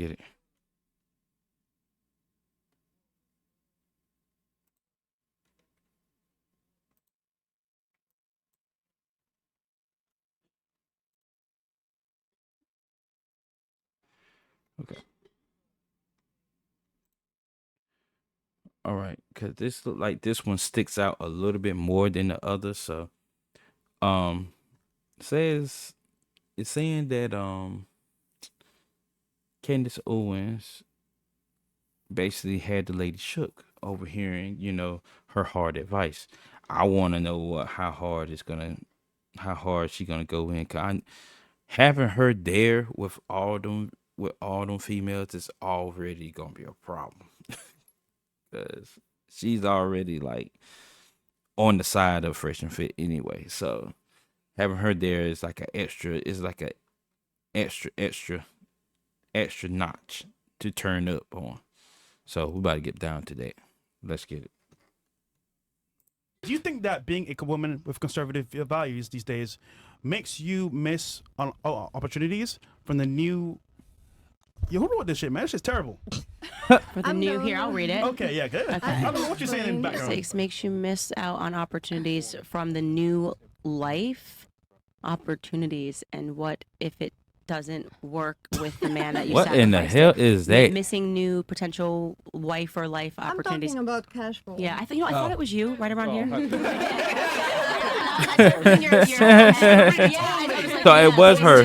get it. Okay. All right, because this look like this one sticks out a little bit more than the other. So, um, says it's saying that Candace Owens basically had the lady shook overhearing, her hard advice. I want to know how hard she gonna go in. 'Cause having her there with all them females is already gonna be a problem. 'Cause she's already like on the side of fresh and fit anyway. So having her there is like a extra extra notch to turn up on. So we about to get down to that. Let's get it. Do you think that being a woman with conservative values these days makes you miss on opportunities from the new? Who wrote this shit, man? This shit's terrible. For the new, here, I'll read it. Okay, yeah, good. I don't know what you're saying in the background. Six makes you miss out on opportunities from the new life opportunities, and what if it doesn't work with the man that you What in the sacrificed hell it? is that? Missing new potential wife or life I'm opportunities. talking about cash flow. Yeah, I think I thought it was you right around here. So it was her.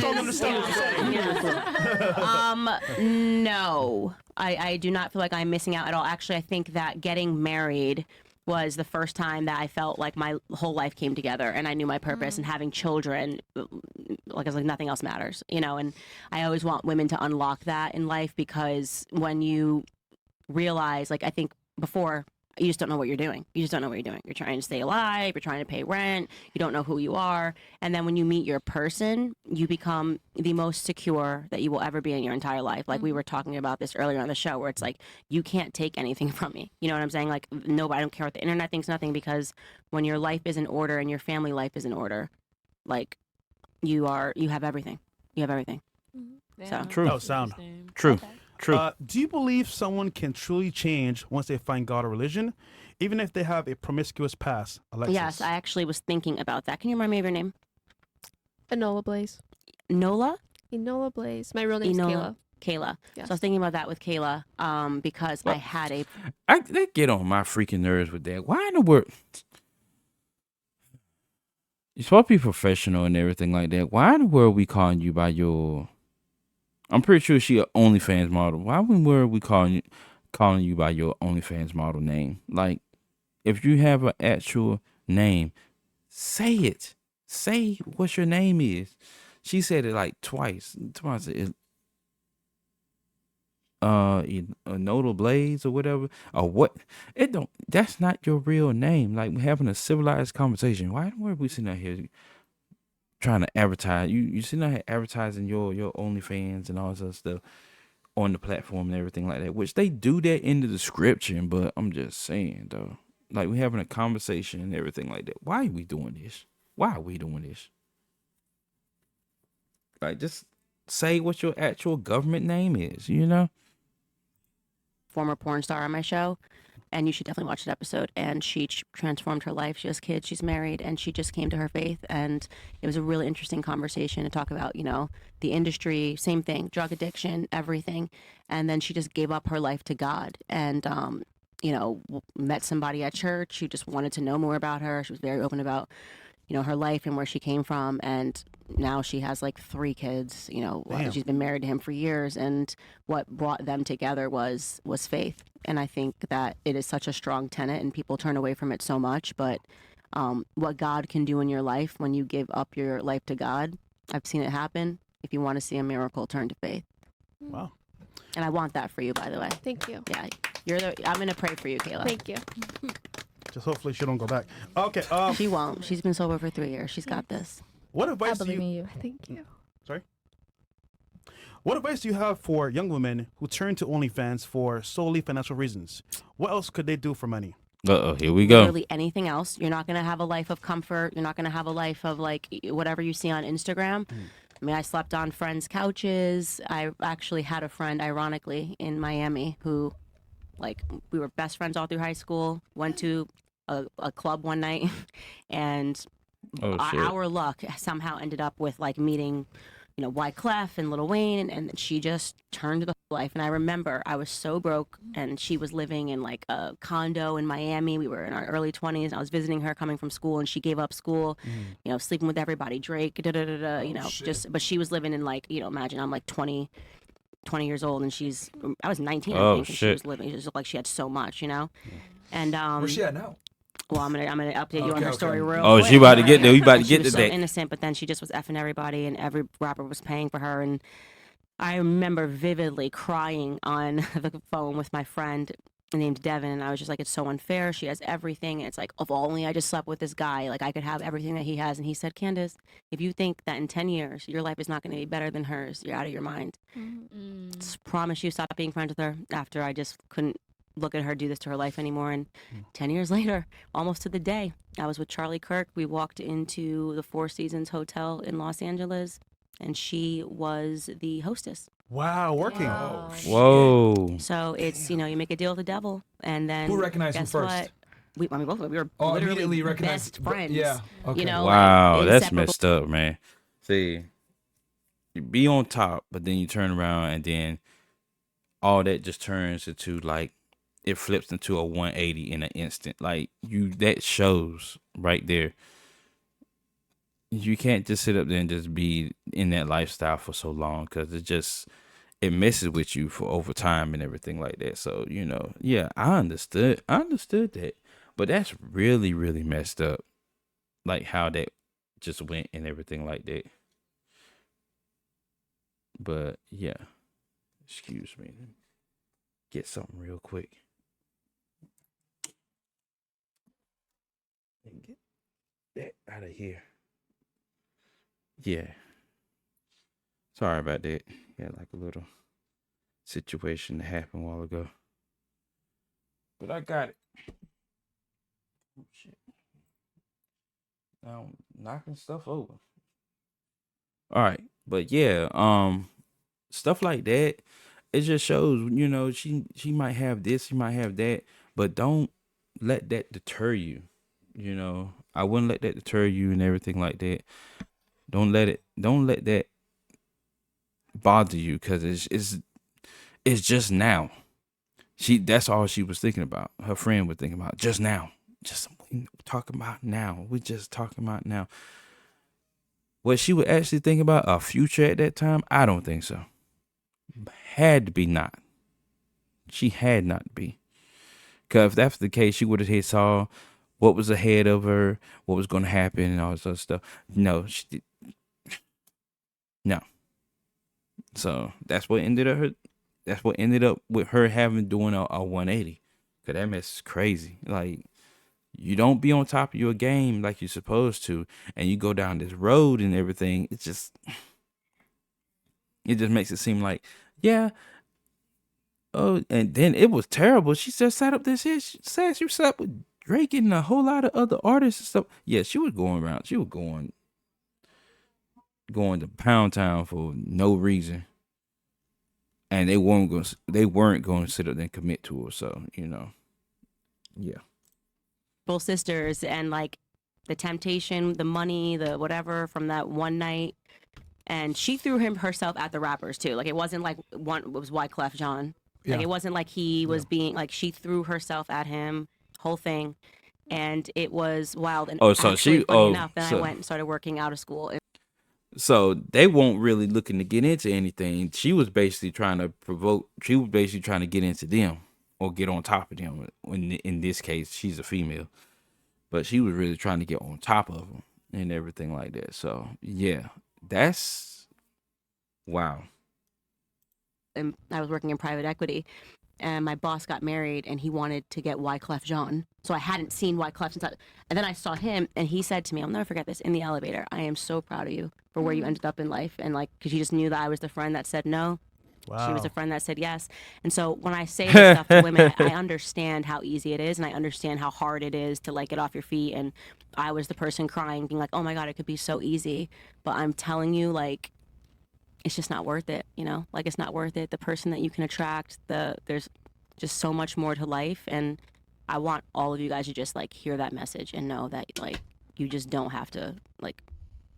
No, I do not feel like I'm missing out at all. Actually, I think that getting married was the first time that I felt like my whole life came together and I knew my purpose, and having children, like I was like, nothing else matters, and I always want women to unlock that in life, because when you realize, like, I think before, you just don't know what you're doing. You just don't know what you're doing. You're trying to stay alive. You're trying to pay rent. You don't know who you are. And then when you meet your person, you become the most secure that you will ever be in your entire life. Like we were talking about this earlier on the show, where it's like, you can't take anything from me. You know what I'm saying? Like, nobody, I don't care what the internet thinks, nothing, because when your life is in order and your family life is in order, like, you have everything. You have everything. So True. That was sound. True. True. Do you believe someone can truly change once they find God or religion, even if they have a promiscuous past? Alexis? yes, I actually was thinking about that. Can you remind me of your name? Enola Blaze. Nola? Enola Blaze. My real name's Enola. Kayla. Kayla. Yes. So I was thinking about that with Kayla, because I had a. They get on my freaking nerves with that. Why in the world? You're supposed to be professional and everything like that. Why in the world we calling you by your? I'm pretty sure she a OnlyFans model. Why in the world we calling you by your OnlyFans model name? Like, if you have an actual name, say it. Say what your name is. She said it like twice. Nodal Blaze or whatever, or what? It don't. That's not your real name. Like, we're having a civilized conversation. Why are we sitting out here trying to advertise? You sitting out here advertising your OnlyFans and all this other stuff on the platform and everything like that, which they do that in the description. But I'm just saying though, like, we're having a conversation and everything like that. Why are we doing this? Why are we doing this? Like, just say what your actual government name is, Former porn star on my show, and you should definitely watch that episode. And she transformed her life. She has kids, she's married, and she just came to her faith. And it was a really interesting conversation to talk about, the industry, same thing, drug addiction, everything. And then she just gave up her life to God, and met somebody at church who just wanted to know more about her. She was very open about her life and where she came from, and now she has like 3 kids. Damn. She's been married to him for years, and what brought them together was faith. And I think that it is such a strong tenet, and people turn away from it so much. But what God can do in your life when you give up your life to God, I've seen it happen. If you want to see a miracle, turn to faith. Wow. And I want that for you, by the way. Thank you. Yeah, I'm gonna pray for you, Kayla. Thank you. Just hopefully she don't go back. Okay. She won't. She's been sober for 3 years. She's got this. What I advice do believe in you? you. Thank you. Sorry. What advice do you have for young women who turn to OnlyFans for solely financial reasons? What else could they do for money? Here we go. Literally anything else. You're not going to have a life of comfort. You're not going to have a life of like whatever you see on Instagram. I mean, I slept on friends' couches. I actually had a friend, ironically, in Miami who, like, we were best friends all through high school. Went to a club one night, and Oh shit. our luck somehow ended up with like meeting, Wyclef and Lil Wayne, and she just turned to the life. And I remember I was so broke, and she was living in like a condo in Miami. We were in our early 20s. I was visiting her coming from school, and she gave up school, sleeping with everybody, Drake, da da da da, but she was living in like, imagine I'm like 20 years old, and I was 19, I Oh, think, and she shit. was living. It just looked like she had so much, And Where's she at now? well, I'm gonna update you on her Okay, story okay. real Oh, quick. she about to get there. We about to She get was to so that. innocent, but then she just was effing everybody, and every rapper was paying for her. And I remember vividly crying on the phone with my friend named Devin, and I was just like, it's so unfair. She has everything, and it's like, if only I just slept with this guy, like I could have everything that he has. And he said, Candace, if you think that in 10 years your life is not going to be better than hers, you're out of your mind. Promise you, stop being friends with her after I just couldn't look at her do this to her life anymore. And 10 years later, almost to the day, I was with Charlie Kirk. We walked into the Four Seasons Hotel in Los Angeles, and she was the hostess. Wow, working. Wow. Whoa. So it's, you make a deal with the devil, and then Who recognized who guess first? what? We both we were Immediately literally recognized. best friends. Yeah. Okay. Wow, like, that's inseparable. messed up, man. See, you be on top, but then you turn around and then all that just turns into like it flips into a 180 in an instant. Like that shows right there. You can't just sit up there and just be in that lifestyle for so long because it messes with you for over time and everything like that. So yeah, I understood that, but that's really really messed up. Like how that just went and everything like that. But yeah, excuse me. Get something real quick. And get that out of here. Yeah. Sorry about that. Yeah, like a little situation that happened a while ago. But I got it. Oh shit. Now I'm knocking stuff over. All right. But yeah, stuff like that, it just shows, she might have this, she might have that, but don't let that deter you. I wouldn't let that deter you and everything like that. Don't let that bother you because it's just now. That's all she was thinking about. Her friend was thinking about just now. Just talking about now. We just talking about now. What she would actually think about a future at that time, I don't think so. Had to be not. She had not to be. Because if that's the case, she would have saw what was ahead of her, what was going to happen, and all this other stuff. No, no. So that's what ended up with her doing a 180. Cause that mess is crazy. Like you don't be on top of your game like you're supposed to, and you go down this road and everything. It just makes it seem like, yeah. Oh, and then it was terrible. She just sat up this here. She said she sat with Drake and a whole lot of other artists and stuff. Yeah, she was going around. She was going to Pound Town for no reason. And they weren't going to sit up there and commit to her. So, yeah. Both sisters, and like the temptation, the money, the whatever from that one night. And she threw herself at the rappers too. Like it wasn't like it was Wyclef Jean. Like it wasn't like he was being like, she threw herself at him, whole thing. And it was wild. And funny enough, then I went and started working out of school. So they weren't really looking to get into anything. She was basically trying to provoke. She was basically trying to get into them or get on top of them. In this case, she's a female, but she was really trying to get on top of them and everything like that. So yeah, that's wow. And I was working in private equity, and my boss got married, and he wanted to get Wyclef Jean. So I hadn't seen Wyclef since and then I saw him, and he said to me, I'll never forget this, in the elevator, I am so proud of you for where you ended up in life. And like, because you just knew that I was the friend that said no. Wow. She was the friend that said yes. And so when I say this stuff to women, I understand how easy it is, and I understand how hard it is to like get off your feet. And I was the person crying, being like, oh my God, it could be so easy. But I'm telling you, like, it's just not worth it, like it's not worth it. The person that you can attract, there's just so much more to life. And I want all of you guys to just like hear that message and know that like you just don't have to like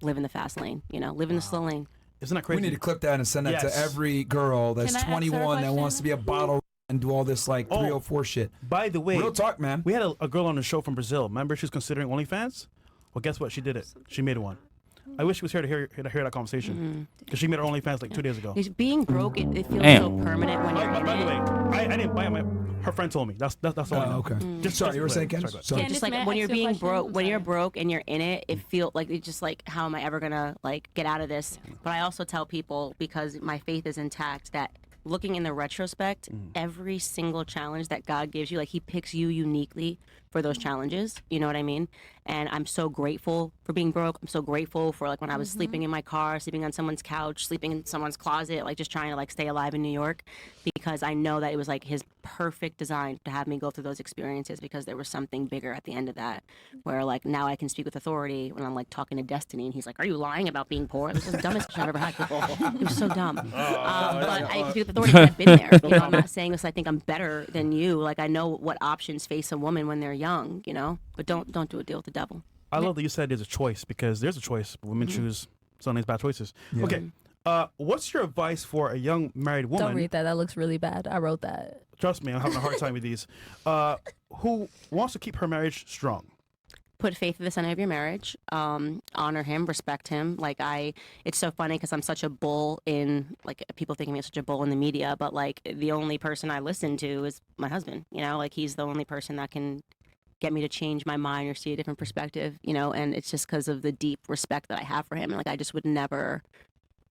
live in the fast lane, live in the slow lane. Isn't that We crazy? need to clip that and send that Yes. to every girl that's Can I ask her a 21 that wants to be a bottle and do all this like 304 shit. By the way, Real talk, man. we had a girl on the show from Brazil. Remember, she's considering OnlyFans. Well, guess what? She did it. She made one. I wish she was here to hear that conversation because she made her OnlyFans like 2 days ago. It's being broke, it feels Damn. so permanent when you're in By the way, it. I didn't buy it. Her friend told me. That's all I know. Okay. Just Sorry, you were saying, sorry, Candace? go ahead. Sorry. Candace, Just like may I when ask you're you a being question? broke, I'm when you're sorry. broke and you're in it, it feels like it's just like, how am I ever gonna like get out of this? But I also tell people, because my faith is intact, that looking in the retrospect, every single challenge that God gives you, like he picks you uniquely for those challenges. You know what I mean? And I'm so grateful for being broke. I'm so grateful for like when I was sleeping in my car, sleeping on someone's couch, sleeping in someone's closet, like just trying to like stay alive in New York, because I know that it was like his perfect design to have me go through those experiences, because there was something bigger at the end of that, where like now I can speak with authority when I'm like talking to Destiny and he's like, are you lying about being poor? This was the dumbest question I've ever had. It was so dumb. But I can speak with authority because I've been there. I'm not saying this, I think I'm better than you. Like I know what options face a woman when they're young, but don't do a deal with the devil. I love that you said there's a choice, because there's a choice. But women choose some of these bad choices. Yeah. Okay. What's your advice for a young married woman? Don't read that. That looks really bad. I wrote that. Trust me, I'm having a hard time with these. Who wants to keep her marriage strong? Put faith in the center of your marriage. Honor him, respect him. Like it's so funny because I'm such a bull in, like, people think of me as such a bull in the media, but like the only person I listen to is my husband. Like he's the only person that can get me to change my mind or see a different perspective. And it's just because of the deep respect that I have for him. And like I just would never.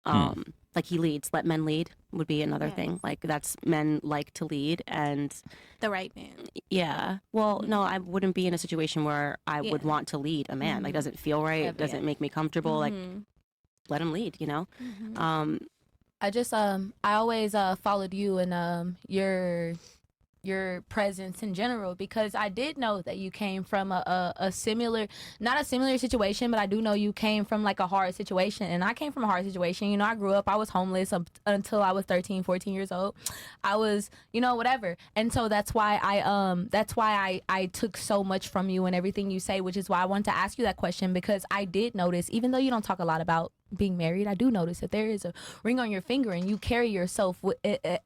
Like he leads. Let men lead would be another thing. Like that's, men like to lead, and The right man. yeah. Well, no, I wouldn't be in a situation where I would want to lead a man. Like, doesn't feel right. Yeah, It doesn't make me comfortable. Like, let him lead. I just I always followed you and your presence in general, because I did know that you came from a similar, not a similar situation, but I do know you came from like a hard situation, and I came from a hard situation. I grew up, I was homeless until I was 13, 14 years old. I was, whatever. And so that's why I took so much from you and everything you say, which is why I wanted to ask you that question, because I did notice, even though you don't talk a lot about being married, I do notice that there is a ring on your finger, and you carry yourself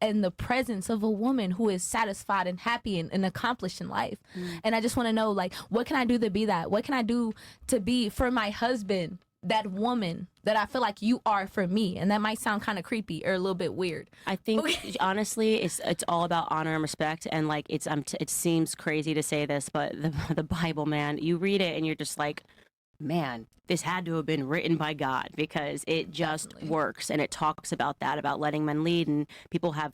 in the presence of a woman who is satisfied and happy and accomplished in life. And I just want to know, like, what can I do to be that? What can I do to be for my husband that woman that I feel like you are for me? And that might sound kind of creepy or a little bit weird. I think honestly, it's all about honor and respect. And like it seems crazy to say this, but the Bible, man, you read it and you're just like, man, this had to have been written by God, because it just works. And it talks about that, about letting men lead. And people have,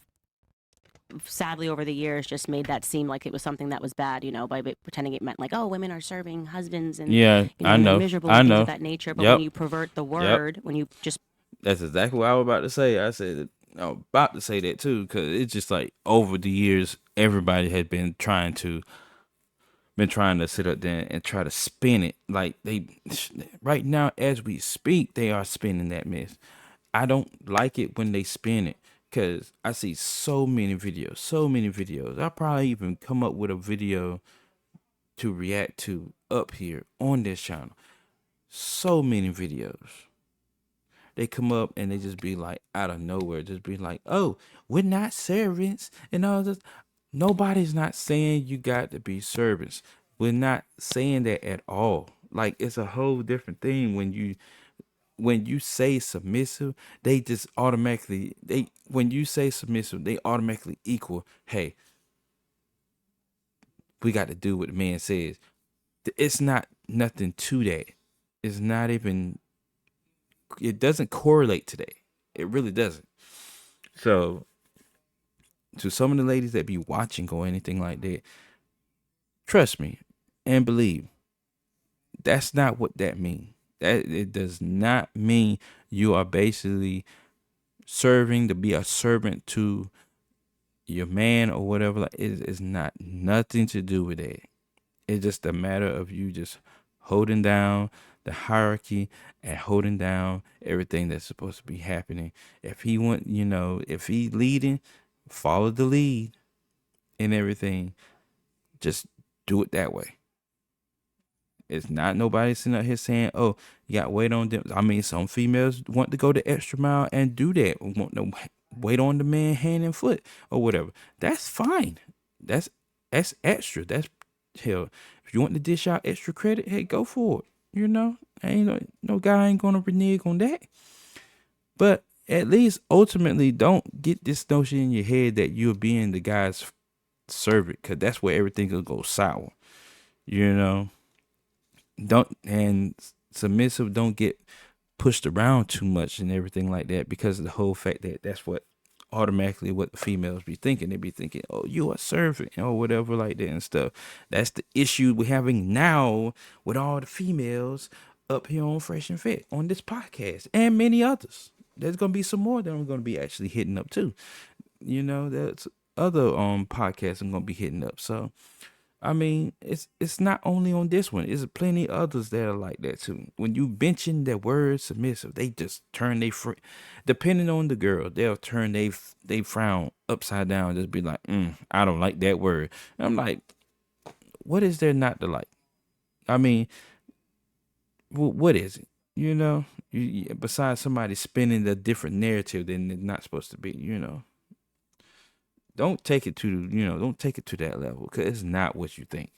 sadly, over the years, just made that seem like it was something that was bad, by pretending it meant like, oh, women are serving husbands and Yeah, I they're know. miserable I and things know. of that nature. But Yep. when you pervert the word, when you just That's exactly what I was about to say. I said I was about to say that too, because it's just like over the years, everybody had been trying to sit up there and try to spin it. Like right now, as we speak, they are spinning that mess. I don't like it when they spin it, because I see so many videos. I'll probably even come up with a video to react to up here on this channel. So many videos. They come up and they just be like, out of nowhere, just be like, oh, we're not servants and all this. Nobody's not saying you got to be servants. We're not saying that at all. Like, it's a whole different thing when you say submissive, they just automatically, when you say submissive, they automatically equal, hey, we got to do what the man says. It's not nothing to that. It's not even, it doesn't correlate to that. It really doesn't. So, to some of the ladies that be watching or anything like that, trust me and believe, that's not what that means. That it does not mean you are basically serving to be a servant to your man or whatever. Like, it's not nothing to do with that. It's just a matter of you just holding down the hierarchy and holding down everything that's supposed to be happening. If he want, if he leading, follow the lead and everything. Just do it that way. It's not nobody sitting up here saying, "Oh, you got to wait on them." I mean, some females want to go the extra mile and do that. Want to wait on the man hand and foot or whatever. That's fine. That's extra. That's hell. If you want to dish out extra credit, hey, go for it. Ain't no guy ain't gonna renege on that. But at least ultimately, don't get this notion in your head that you're being the guy's servant, because that's where everything will go sour. And submissive don't get pushed around too much and everything like that, because of the whole fact that that's what automatically what the females be thinking. They be thinking, oh, you're a servant or whatever like that and stuff. That's the issue we're having now with all the females up here on Fresh and Fit on this podcast and many others. There's gonna be some more that I'm gonna be actually hitting up too. That's other podcasts I'm gonna be hitting up. So I mean, it's not only on this one. There's plenty others that are like that too. When you mention the word submissive, they just turn depending on the girl, they'll turn they frown upside down and just be like, I don't like that word. And I'm like, what is there not to like? I mean, what is it? Besides somebody spinning a different narrative than it's not supposed to be, Don't take it to that level, because it's not what you think.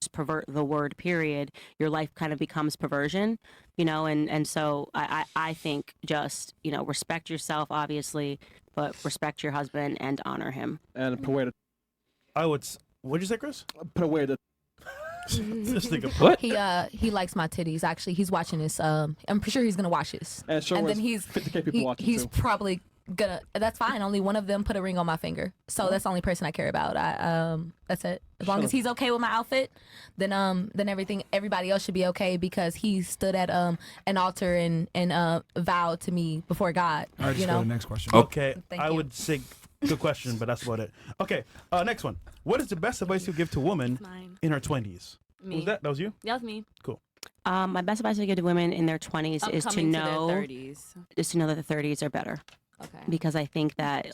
Just pervert the word, period. Your life kind of becomes perversion, and so I think just, respect yourself, obviously, but respect your husband and honor him. And put away the. What'd you say, Chris? Put away the. This nigga. What? He likes my titties. Actually, he's watching this. I'm pretty sure he's gonna watch this. And sure, then he's 50K people watching he's too. probably gonna. That's fine. Only one of them put a ring on my finger, so that's the only person I care about. That's it. As long as he's okay with my outfit, then everybody else should be okay, because he stood at an altar and vowed to me before God. All right, just go to the next question. Okay, Thank I you. would say good question, but that's about it. Okay, next one. What is the best advice you give to a woman Mine. in her 20s? Me. Was that was you? That was me. My best advice I give to women in their 20s is to Upcoming know their 30s. that the 30s are better. Okay. Because I think that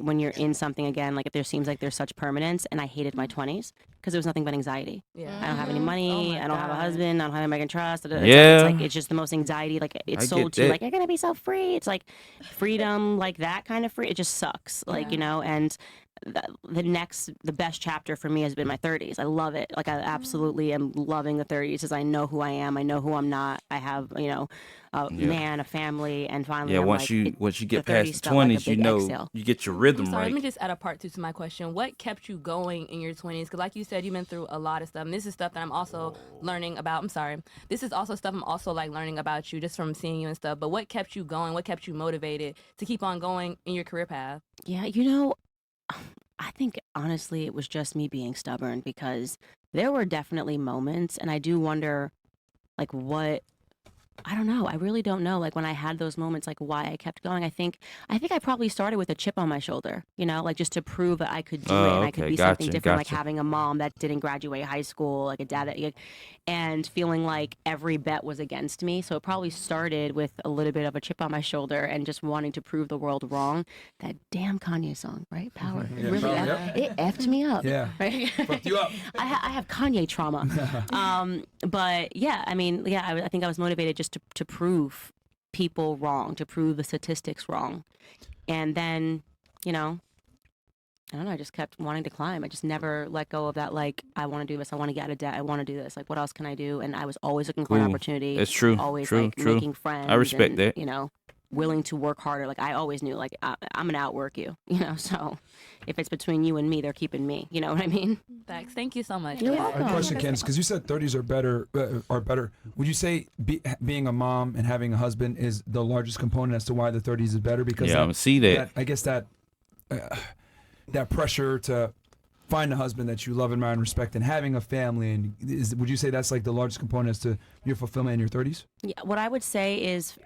when you're in something again, like if there seems like there's such permanence, and I hated my 20s because there was nothing but anxiety. Yeah. I don't have any Oh money. my I don't have a God. husband. I don't have anybody I can trust. Yeah. It's just the most anxiety. Like it's I sold get to that. like, you're gonna be so free. It's like freedom, like that kind of free. It just sucks. And the best chapter for me has been my 30s. I love it. Like I absolutely am loving the 30s, as I know who I am. I know who I'm not. I have a man, a family, and finally, Yeah, I'm once like, you get the past 30s the felt like a 20s, you big know exhale. you get your I'm rhythm sorry, let me right. just add a part 2 to my question. What kept you going in your 20s? Because like you said, you've been through a lot of stuff. And this is stuff that I'm also learning about. I'm sorry. This is also stuff I'm also like learning about you just from seeing you and stuff. But what kept you going? What kept you motivated to keep on going in your career path? Yeah, I think honestly it was just me being stubborn, because there were definitely moments, and I do wonder, like, I don't know. I really don't know. Like when I had those moments, like why I kept going. I think I probably started with a chip on my shoulder, like just to prove that I could do it and I could okay. be something Gotcha, different, like gotcha. having a mom that didn't graduate high school, like a dad and feeling like every bet was against me. So it probably started with a little bit of a chip on my shoulder and just wanting to prove the world wrong. That damn Kanye song, right? Power. Yeah, It really Power, it effed me up. Yeah. Right? Fucked you up. I have Kanye trauma. But yeah, I mean, I think I was motivated just to prove people wrong, to prove the statistics wrong. And then, I don't know, I just kept wanting to climb. I just never let go of that, like, I want to do this, I want to get out of debt, I want to do this, like, what else can I do? And I was always looking for an Cool. opportunity. That's true. Always, True, like, true. making friends. I respect and, that. Willing to work harder. Like, I always knew, like, I'm going to outwork you, so if it's between you and me, they're keeping me. You know what I mean? Thanks. Thank you so much. You're I have welcome. a question, Candace, because you said 30s are better. Would you say being a mom and having a husband is the largest component as to why the 30s is better? Because Yeah, I'm gonna see that. I guess that pressure to find a husband that you love, admire, and respect, and having a family, and would you say that's like the largest component as to your fulfillment in your 30s? Yeah, what I would say is,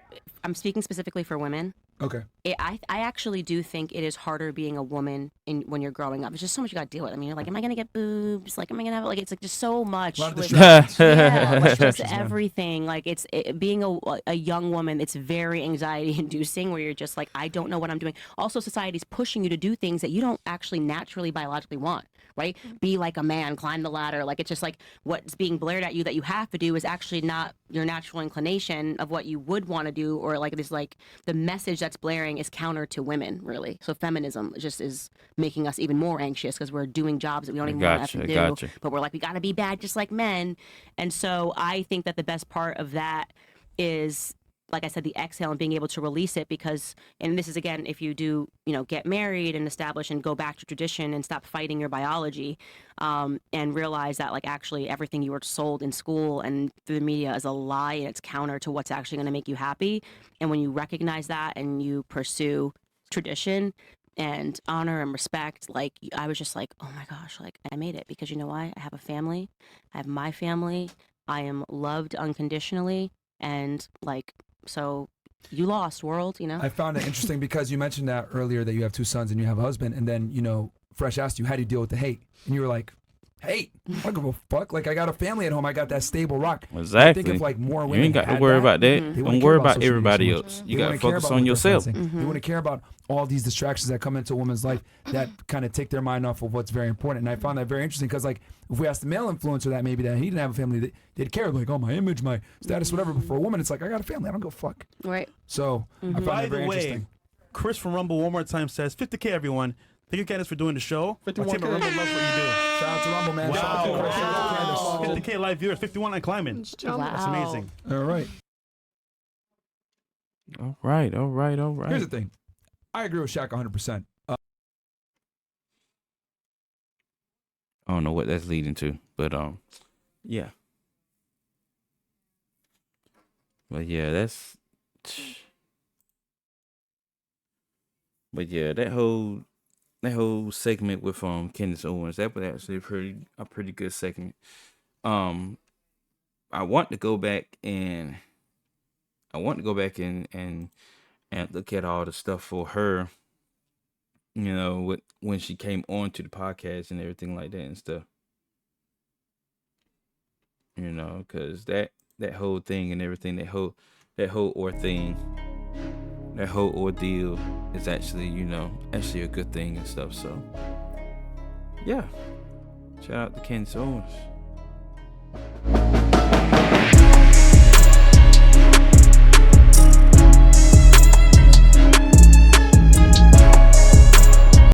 I'm speaking specifically for women. Okay. I actually do think it is harder being a woman when you're growing up. There's just so much you got to deal with. I mean, you're like, am I gonna get boobs? Like, am I gonna have like? It's like just so much. A lot of with- distractions. yeah, like just Distractions, man. everything. Like being a young woman. It's very anxiety inducing where you're just like, I don't know what I'm doing. Also, society's pushing you to do things that you don't actually naturally biologically want. Right? Be like a man, climb the ladder. Like it's just like what's being blared at you that you have to do is actually not your natural inclination of what you would want to do, or like this like the message that's blaring is counter to women, really. So feminism just is making us even more anxious because we're doing jobs that we don't even want to do. Gotcha. But we're like, we got to be bad just like men. And so I think that the best part of that is, like I said, the exhale and being able to release it because, and this is again, if you do, get married and establish and go back to tradition and stop fighting your biology, and realize that like actually everything you were sold in school and through the media is a lie and it's counter to what's actually going to make you happy. And when you recognize that and you pursue tradition and honor and respect, like I was just like, oh my gosh, like I made it because you know why? I have a family. I have my family. I am loved unconditionally. And like, so you lost, world, I found it interesting because you mentioned that earlier that you have 2 sons and you have a husband, and then Fresh asked you how do you deal with the hate, and you were like, hate? I don't give a fuck. Like I got a family at home. I got that stable rock. Exactly. I think if like more women You ain't got to had worry that, about that. they Mhm. wouldn't Don't care worry about about social everybody media so else. much. You They got to wouldn't care focus about on what they're yourself. fencing. They wouldn't care about all these distractions that come into a woman's life that kind of take their mind off of what's very important. And I found that very interesting because like if we asked the male influencer that maybe that he didn't have a family, they'd care like, oh, my image, my status, whatever. But for a woman, it's like I got a family. I don't give a fuck. Right. So I found By that the very way, interesting. Chris from Rumble one more time says 50K everyone. Thank you, Candace, for doing the show. Our team at 51K. Rumble loves what you do. Shout out to Rumble, man. Shout out to Wow. Chris. Shout out to Candace. 50K live viewers, 51 on climbing. Wow. That's amazing. All right. All right. Here's the thing. I agree with Shaq 100%. I don't know what that's leading to, but yeah. But yeah, that whole segment with Candace Owens, that was actually a pretty good segment. I want to go back and and look at all the stuff for her, when she came on to the podcast and everything like that and stuff. Because that whole thing and everything, that whole ordeal is actually, actually a good thing and stuff. So, yeah. Shout out to Candace Owens.